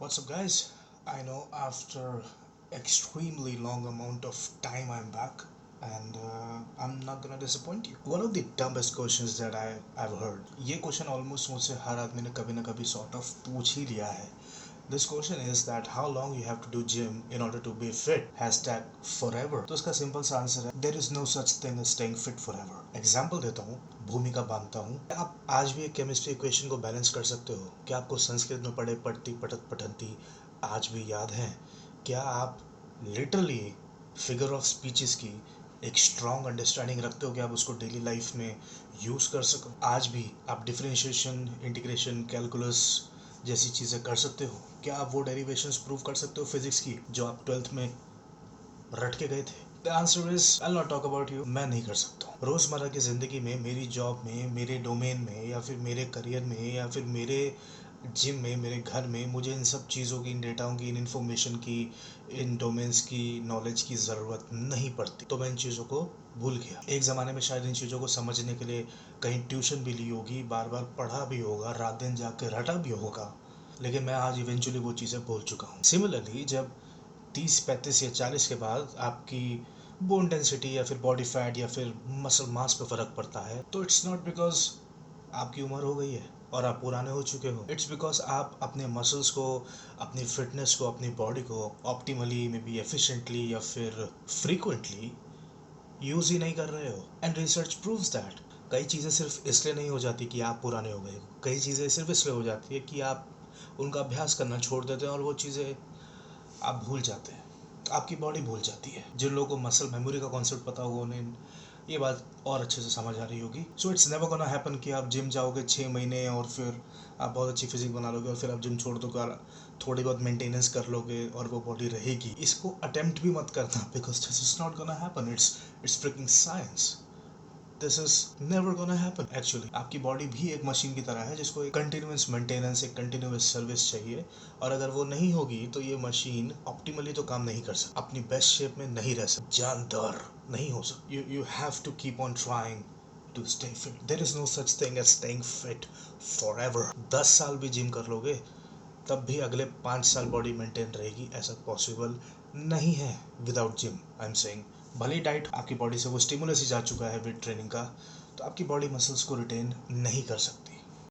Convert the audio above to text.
What's up, guys? I know after extremely long amount of time I'm back, and I'm not gonna disappoint you. One of the dumbest questions that I've heard. ये question almost मुझसे हर आदमी ने कभी ना कभी sort of पूछ ही लिया है. This question is that how long you have to do gym in order to be fit. Hashtag forever. तो इसका simple सा आंसर है there is no such thing as staying fit forever. Example देता हूँ, भूमिका बांधता हूँ. आप आज भी एक केमिस्ट्री इक्वेशन को बैलेंस कर सकते हो? क्या आपको संस्कृत में पढ़े पढ़ती पठत पठंती आज भी याद है? क्या आप लिटरली फिगर ऑफ स्पीचेस की एक स्ट्रॉन्ग अंडरस्टैंडिंग रखते हो कि आप उसको डेली लाइफ में यूज़ कर सको? आज भी आप डिफरेंशिएशन, इंटीग्रेशन, कैलकुलस जैसी चीज़ें कर सकते हो? क्या आप वो डेरिवेशंस प्रूव कर सकते हो फिजिक्स की जो आप 12th में रट के गए थे? The answer is I not talk about you. मैं नहीं कर सकता. रोज़मर्रा की ज़िंदगी में, मेरी जॉब में, मेरे डोमेन में, या फिर मेरे करियर में, या फिर मेरे जिम में, मेरे घर में मुझे इन सब चीज़ों की, इन डेटाओं की, इन इन्फॉर्मेशन की, इन डोमेन्स की नॉलेज की ज़रूरत नहीं पड़ती. तो मैं इन चीज़ों को भूल गया. एक ज़माने में शायद इन चीज़ों को समझने के लिए कहीं ट्यूशन भी ली होगी, बार बार पढ़ा भी होगा, रात दिन जाके रटा भी होगा, लेकिन मैं आज इवेंचुअली वो चीज़ें भूल चुका हूँ. सिमिलरली जब 30, 35 या 40 के बाद आपकी बोन डेंसिटी या फिर बॉडी फैट या फिर मसल मास पे फ़र्क पड़ता है, तो इट्स नॉट बिकॉज आपकी उम्र हो गई है और आप पुराने हो चुके हो. इट्स बिकॉज आप अपने मसल्स को, अपनी फिटनेस को, अपनी बॉडी को ऑप्टिमली, मे बी एफिशिएंटली या फिर फ्रीक्वेंटली यूज़ ही नहीं कर रहे हो. And research proves that. कई चीज़ें सिर्फ इसलिए नहीं हो जाती कि आप पुराने हो गए. कई चीज़ें सिर्फ इसलिए हो जाती है कि आप उनका अभ्यास करना छोड़ देते हैं और वो चीज़ें आप भूल जाते हैं. आपकी बॉडी भूल जाती है. जिन लोगों को मसल मेमोरी का कॉन्सेप्ट पता होगा उन्हें ये बात और अच्छे से समझ आ रही होगी. So it's never gonna happen कि आप जिम जाओगे 6 महीने और फिर आप बहुत अच्छी फिजिक बना लोगे और फिर आप जिम छोड़ दोगे और थोड़ी बहुत मेंटेनेंस कर लोगे और वो बॉडी रहेगी. इसको अटेम्प्ट भी मत करना, because this is not gonna happen. It's fricking science. This is never gonna happen. Actually आपकी बॉडी भी एक मशीन की तरह है जिसको एक कंटिन्यूस मेंटेनेंस, एक कंटिन्यूस सर्विस चाहिए. और अगर वो नहीं होगी तो ये मशीन ऑप्टिमली तो काम नहीं कर सकती, अपनी बेस्ट शेप में नहीं रह सकती, जानदार नहीं हो सकती. You have to keep on trying to stay fit. There is no such thing as staying fit forever. 10 साल भी जिम कर लोगे तब भी अगले 5 साल बॉडी मेंटेन रहेगी. ऐसा पॉसिबल नहीं है without gym. I am saying भले ही डाइट आपकी बॉडी से वो स्टिमुलस ही जा चुका है वेट ट्रेनिंग का, तो आपकी बॉडी मसल्स को रिटेन नहीं कर सकती.